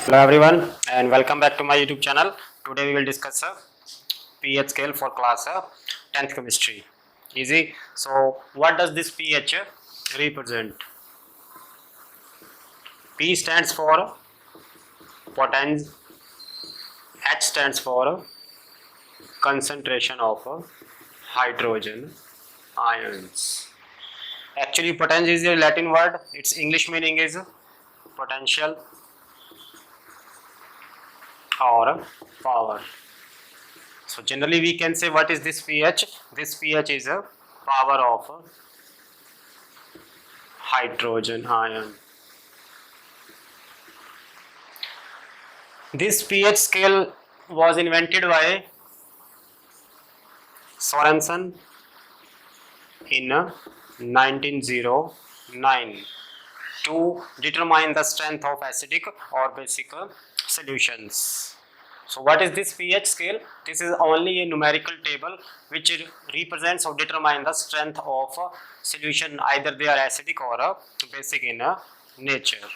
Hello everyone and welcome back to my YouTube channel. Today we will discuss a pH scale for class 10th chemistry. Easy. So what does this pH represent? P stands for potential, H stands for concentration of hydrogen ions. Actually potential is a Latin word. Its English meaning is potential or power. So generally we can say what is this pH? This pH is a power of hydrogen ion. This pH scale was invented by Sorensen in 1909 to determine the strength of acidic or basic solutions. So what is this pH scale? This is only a numerical table which represents or determines the strength of a solution, either they are acidic or basic in nature.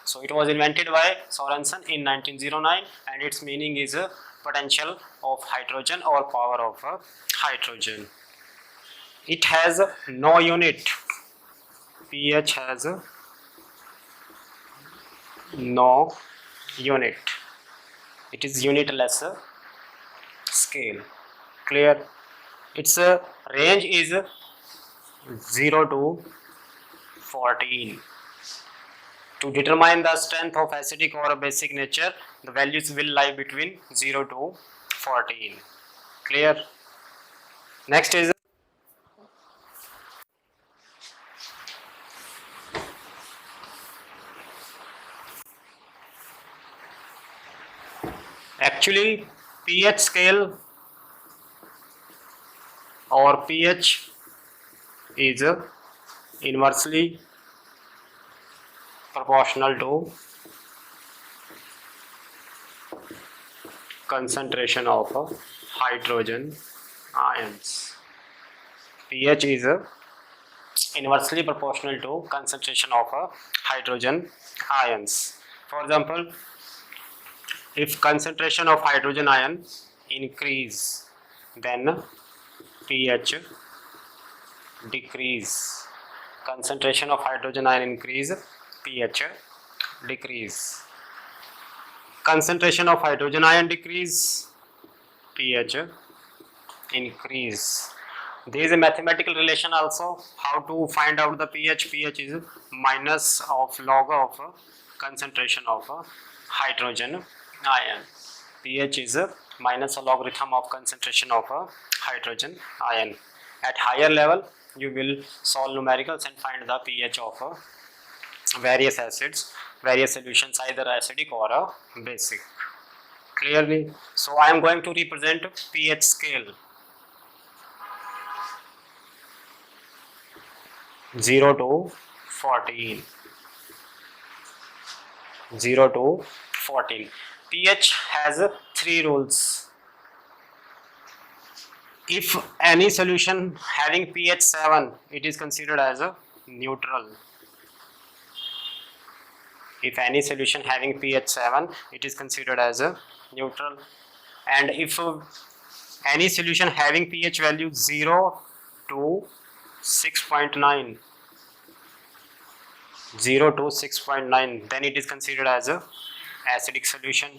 So it was invented by Sorensen in 1909 and its meaning is potential of hydrogen or power of hydrogen. It has no unit. pH has no unit. It is unitless scale. Clear? Its range is 0 to 14. To determine the strength of acidic or basic nature, the values will lie between 0 to 14. Clear? Next is actually pH scale or pH is inversely proportional to concentration of hydrogen ions. pH is inversely proportional to concentration of hydrogen ions. For example, if concentration of hydrogen ion increase, then pH decrease. Concentration of hydrogen ion increase, pH decrease. Concentration of hydrogen ion decrease, pH increase. There is a mathematical relation also. How to find out the pH? pH is minus of log of concentration of hydrogen ion. pH is minus a logarithm of concentration of hydrogen ion. At higher level you will solve numericals and find the pH of various acids, various solutions, either acidic or basic. Clearly? So I am going to represent pH scale 0 to 14. 0 to 14. pH has 3 rules. If any solution having pH 7, it is considered as a neutral. If any solution having pH 7, it is considered as a neutral. And if any solution having pH value 0 to 6.9, 0 to 6.9, then it is considered as a acidic solution.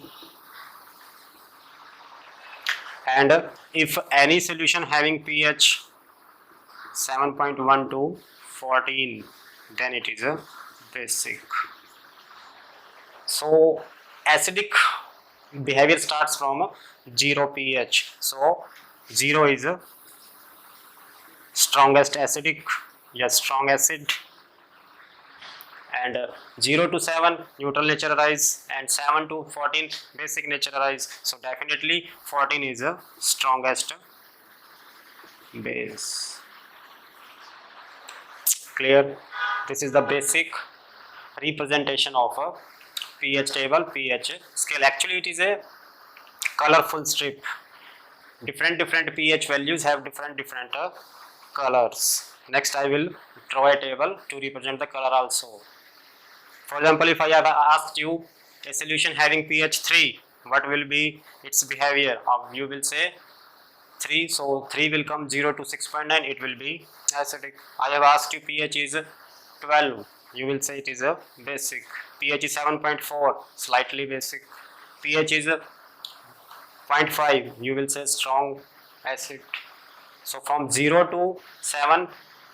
And if any solution having pH 7.1 to 14, then it is a basic. So acidic behavior starts from 0 pH. So 0 is a strongest acidic, yes, strong acid, and 0 to 7 neutral nature arise, and 7 to 14 basic nature arise. So definitely 14 is the strongest base. Clear? This is the basic representation of a pH table, pH scale. Actually it is a colorful strip. Different pH values have different colors. Next I will draw a table to represent the color also. For example, if I have asked you a solution having pH 3, what will be its behavior? You will say 3, so 3 will come 0 to 6.9, it will be acidic. I have asked you pH is 12, you will say it is a basic. pH is 7.4, slightly basic. pH is 0.5, you will say strong acid. So from 0 to 7,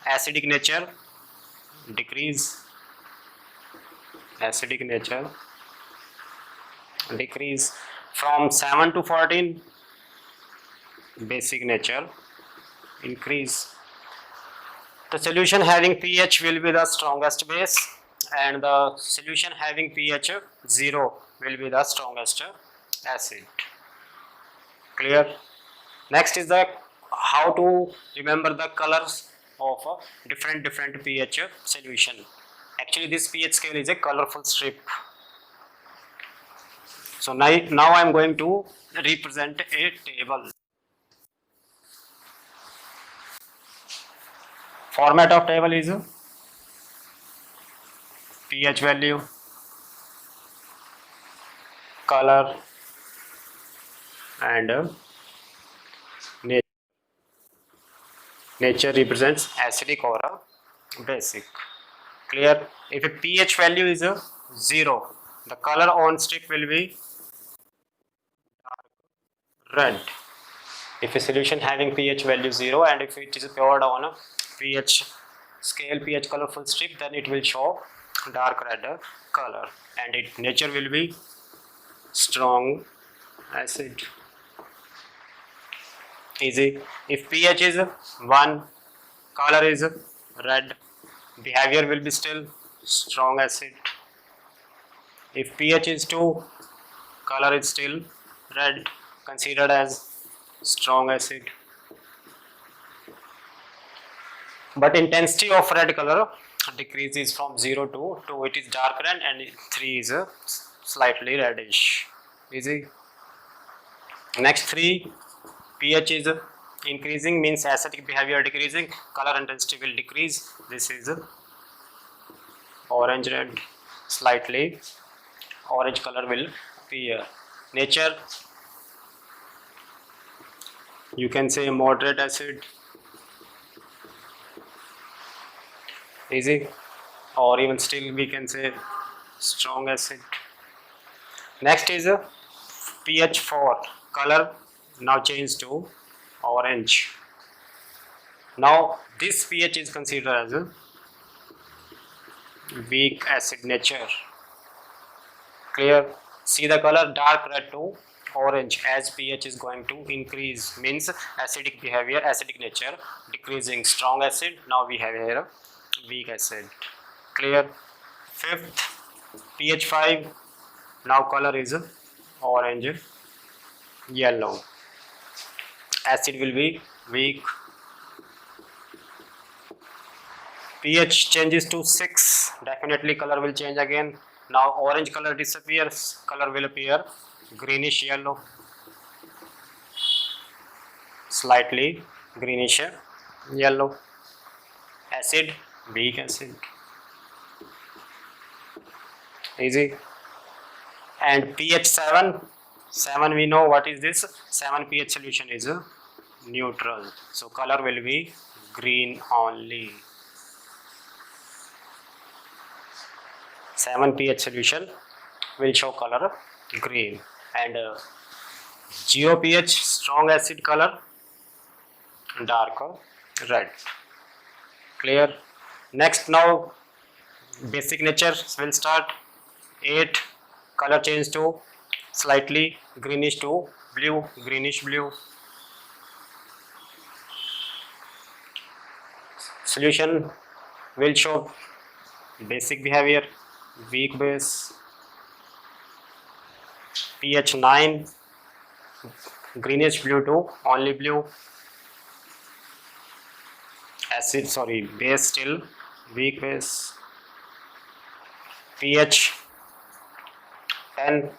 acidic nature decrease, acidic nature decrease. From 7 to 14, basic nature increase. The solution having pH will be the strongest base, and the solution having pH 0 will be the strongest acid. Clear? Next is the how to remember the colors of a different pH solution. Actually, this pH scale is a colorful strip. So now I am going to represent a table. Format of table is pH value, color, and nature represents acidic or a basic. Clear? If a pH value is 0, the color on strip will be red. If a solution having pH value 0 and if it is poured on a pH scale, pH colorful strip, then it will show dark red color, and its nature will be strong acid. Easy. If pH is 1, color is red, behavior will be still strong acid. If pH is 2, color is still red, considered as strong acid. But intensity of red color decreases from 0 to 2, it is dark red, and 3 is slightly reddish. Easy. Next 3, pH is increasing means acidic behavior decreasing, color intensity will decrease. This is orange red, slightly orange color will appear. Nature, you can say moderate acid. Easy. Or even still we can say strong acid. Next is pH 4, color now changed to orange. Now this pH is considered as a weak acid nature. Clear? See the color dark red to orange as pH is going to increase, means acidic behavior, acidic nature decreasing. Strong acid, now we have here weak acid. Clear? Fifth, pH 5, now color is orange yellow, acid will be weak. pH changes to 6, definitely color will change again. Now orange color disappears, color will appear greenish yellow, slightly greenish yellow. Acid, weak acid. Easy. And pH 7, 7 we know what is this. 7 pH solution is neutral, so color will be green only. 7 pH solution will show color green, and 0 pH strong acid color dark red. Clear? Next, now basic nature will start. 8, color change to slightly greenish to blue, greenish blue. Solution will show basic behavior, weak base. pH 9, greenish blue to only blue. Base still weak base. pH 10,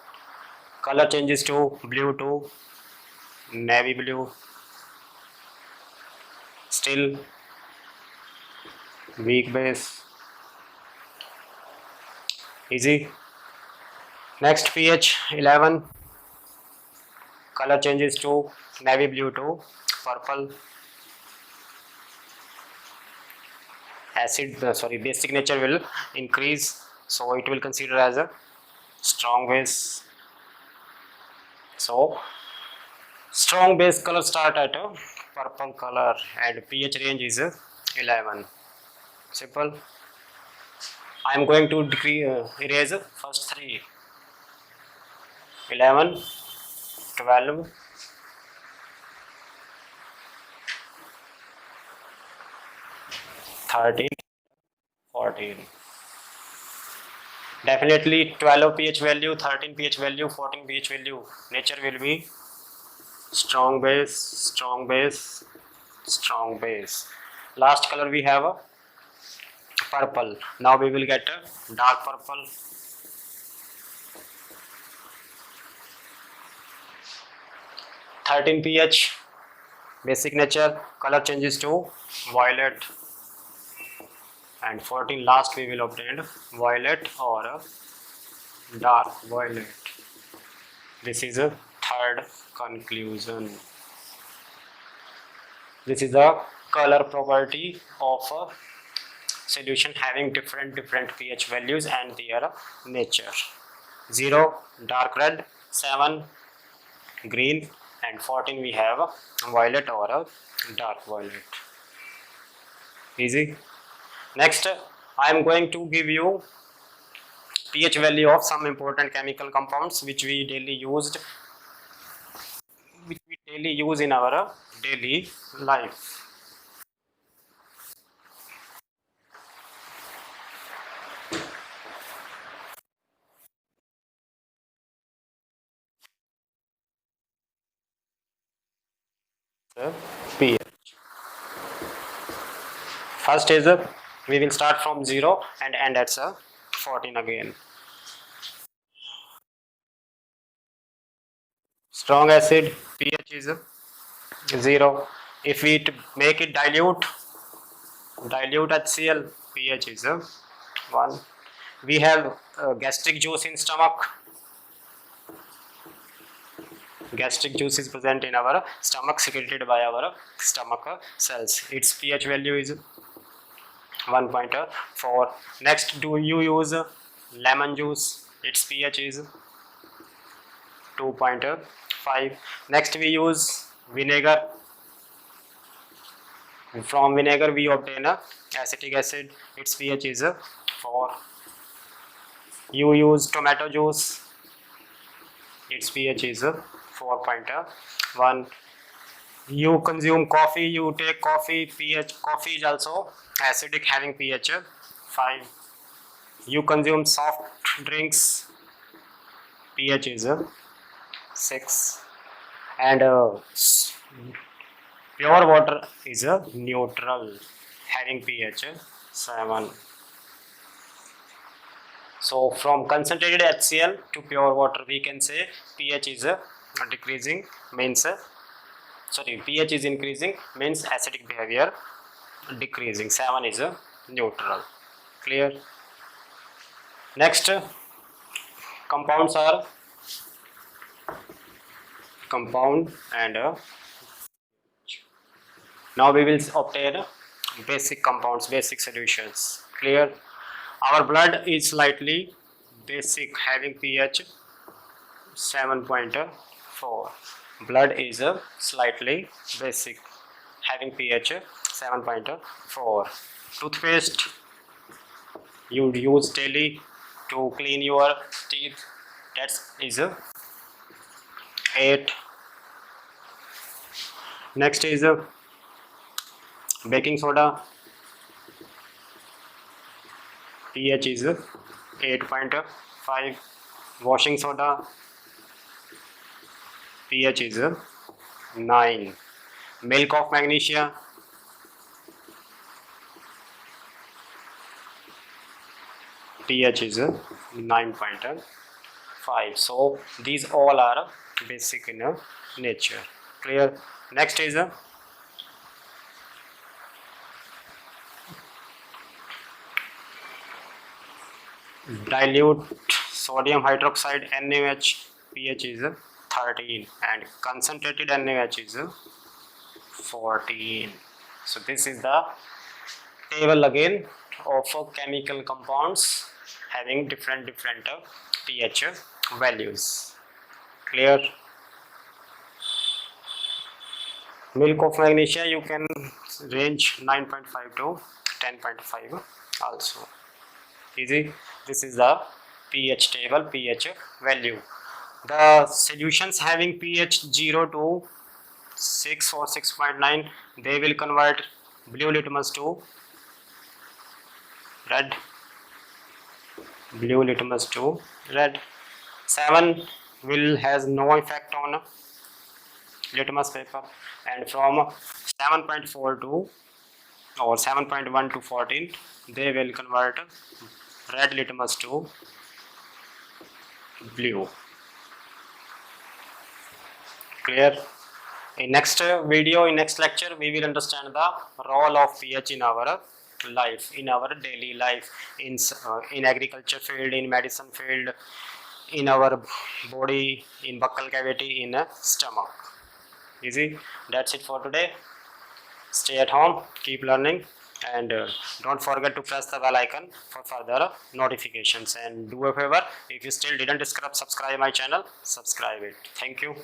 color changes to blue to navy blue, still weak base. Easy. Next pH 11, color changes to navy blue to purple. Basic nature will increase, so it will consider as a strong base. So strong base color start at a purple color and pH range is 11. Simple. I am going to erase first 3. 11, 12, 13, 14. Definitely 12 pH value, 13 pH value, 14 pH value. Nature will be strong base, strong base, strong base. Last color we have a purple. Now we will get a dark purple. (13 pH) basic nature, color changes to violet, and 14 last we will obtain violet or a dark violet. This is a third conclusion. This is the color property of a solution having different pH values and their nature. 0 dark red, 7 green, and 14 we have violet or a dark violet. Easy. Next, I am going to give you pH value of some important chemical compounds which we daily use in our daily life. pH. First is we will start from 0 and end at 14 again. Strong acid pH is 0. If we make it dilute HCl, pH is 1. We have gastric juice in stomach. Gastric juice is present in our stomach, secreted by our stomach cells. Its pH value is 1.4. Next, do you use lemon juice? Its pH is 2.5. Next, we use vinegar. From vinegar we obtain acetic acid. Its pH is 4. You use tomato juice. Its pH is 4.1. You consume coffee, you take coffee, coffee is also acidic, having pH 5. You consume soft drinks, pH is 6. And pure water is neutral, having pH 7. So from concentrated HCl to pure water, we can say pH is decreasing, means pH is increasing, means acidic behavior decreasing. 7 is neutral. Clear? Next, compounds are compound and now we will obtain basic compounds, basic solutions. Clear? Our blood is slightly basic, having pH 7.4. Blood is slightly basic, having pH 7.4. Toothpaste you use daily to clean your teeth, that is 8. Next is baking soda, pH is 8.5. Washing soda, pH is 9. Milk of magnesia, pH is 9.5. So these all are basic in nature. Clear? Next is dilute sodium hydroxide NaOH pH is 13 and concentrated NaOH is 14. So this is the table again of chemical compounds having different pH values. Clear? Milk of magnesia you can range 9.5 to 10.5 also. Easy. This is the pH table, pH value. The solutions having pH 0 to 6 or 6.9, they will convert blue litmus to red, blue litmus to red. 7 will has no effect on litmus paper, and from 7.4 to or 7.1 to 14, they will convert red litmus to blue. Clear? In next video, in next lecture, we will understand the role of pH in our life, in our daily life, in agriculture field, in medicine field, in our body, in buccal cavity, in a stomach. Easy. That's it for today. Stay at home, keep learning, and don't forget to press the bell icon for further notifications. And do a favor, if you still didn't subscribe my channel, subscribe it. Thank you.